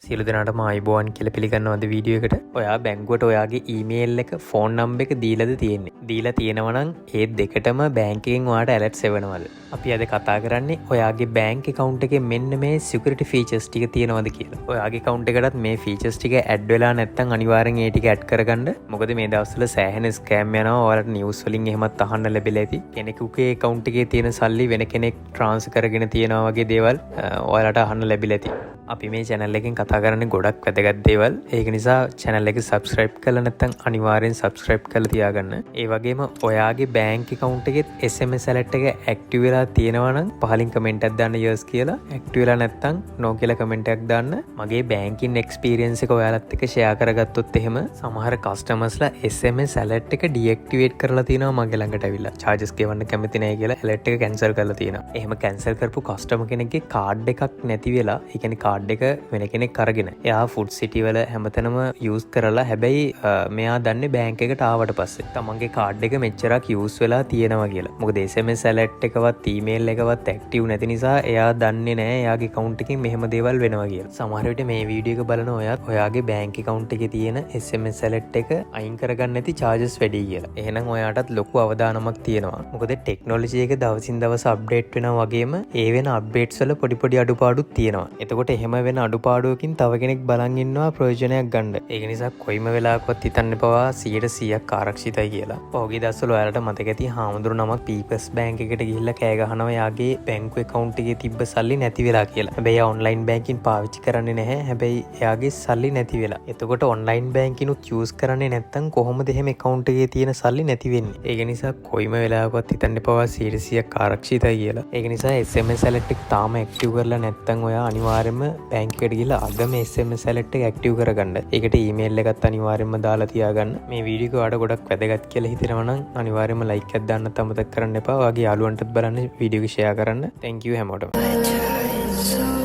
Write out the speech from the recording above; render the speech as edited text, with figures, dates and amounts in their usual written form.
සියලු දෙනාටම ආයුබෝවන් කියලා පිළිගන්නවා අද වීඩියෝ එකට. ඔයා බැංකුවට ඔයාගේ ඊමේල් එක ෆෝන් නම්බර් එක දීලාද තියෙන්නේ? දීලා තියෙනවා නම් ඒ දෙකටම බැංකුවෙන් ඔයාට ඇලර්ට්ස් එවනවලු. අපි අද කතා කරන්නේ ඔයාගේ බැංක් account එකේ මෙන්න මේ security features ටික තියෙනවද කියලා. ඔයාගේ account එකටත් මේ features ටික add වෙලා නැත්නම් අනිවාර්යෙන් ඒ ටික add කරගන්න. මොකද මේ දවස්වල සෑහෙන scam යනවා. ඔයාලට news වලින් එහෙමත් අහන්න ලැබිලා ඇති. කෙනෙකුගේ account එකේ තියෙන සල්ලි වෙන කෙනෙක් transfer කරගෙන තියනවා වගේ දේවල් ඔයාලට අහන්න ලැබිලා ඇති. අපි මේ channel එකෙන් කතා කරන්නේ ගොඩක් වැදගත් දේවල්. ඒක නිසා channel එක subscribe කරලා නැත්නම් අනිවාර්යෙන් subscribe කරලා තියාගන්න. ඒ වගේම ඔයාගේ bank account එකෙත් SMS alert එක active වෙලා තියෙනවා නම් පහලින් comment එකක් දාන්න yes කියලා. active වෙලා නැත්නම් no කියලා comment එකක් දාන්න. මගේ banking experience එක ඔයාලත් එක්ක share කරගත්තොත් එහෙම සමහර customers ලා SMS alert එක deactivate කරලා තියෙනවා මගේ ළඟට ඇවිල්ලා. charges ගෙවන්න කැමති නැහැ කියලා alert එක cancel කරලා තියෙනවා. එහෙම cancel කරපු customer කෙනෙක්ගේ card එකක් නැති වෙලා, ඒ කියන්නේ card එක වෙන කෙනෙක් අරගෙන එයා ෆුඩ් සිටි වල හැමතැනම යූස් කරලා, හැබැයි මෙයා දන්නේ බැංක් එකට ආවට පස්සේ තමන්ගේ කාඩ් එක මෙච්චරක් යූස් වෙලා තියෙනවා කියලා. මොකද SMS alert එකවත් ඊමේල් එකවත් ඇක්ටිව් නැති නිසා එයා දන්නේ නැහැ එයාගේ account එකකින් මෙහෙම දේවල් වෙනවා කියලා. සමහර විට මේ වීඩියෝ එක බලන ඔයත් ඔයාගේ බැංක් account එකේ තියෙන SMS alert එක අයින් කරගන්න නැති charges වැඩි කියලා. එහෙනම් ඔයාටත් ලොකු අවදානමක් තියෙනවා. මොකද ටෙක්නොලොජි එක දවසින් දවස අප්ඩේට් වෙනවා වගේම ඒ වෙන අප්ඩේට්ස් වල පොඩි අඩුපාඩුත් තියෙනවා. එතකොට එහෙම වෙන අඩුපාඩුවකින් තව කෙනෙක් බලන් ඉන්නවා ප්‍රයෝජනයක් ගන්න. ඒක නිසා කොයිම වෙලාවකවත් හිතන්න එපා 100% ආරක්ෂිතයි කියලා. පහුගිය දවස්වල ඔයාලට මතක ඇති හාමුදුරු නමක් පීපල්ස් බැංක් එකට ගිහිල්ලා කෑ ගහනවා යාගේ බැංකු account එකේ තිබ්බ සල්ලි නැති වෙලා කියලා. හැබැයි ඔන්ලයින් බැංකින් පාවිච්චි කරන්නේ නැහැ. හැබැයි එයාගේ සල්ලි නැති වෙලා. එතකොට ඔන්ලයින් බැංකිනුත් යූස් කරන්නේ නැත්නම් කොහොමද එහෙම account එකේ තියෙන සල්ලි නැති වෙන්නේ? ඒක නිසා කොයිම වෙලාවකවත් හිතන්න එපා 100% ආරක්ෂිතයි කියලා. ඒක නිසා SMS alert එක තාම ඇක්ටිව් කරලා නැත්නම් ඔයා අනිවාර්යයෙන්ම බැංකුවට ගිහලා අදම SMS alert එක ඇක්ටිව් කරගන්න. ඒකට ඊමේල් එකත් අනිවාර්යයෙන්ම දාලා තියාගන්න. මේ වීඩියෝ එක ඔයාලට ගොඩක් වැදගත් කියලා හිතෙනවා නම් අනිවාර්යයෙන්ම like එකක් දාන්න අමතක කරන්න එපා. ඔයාගේ යාළුවන්ටත් බලන්න වීඩියෝ එක share කරන්න. Thank you හැමෝටම.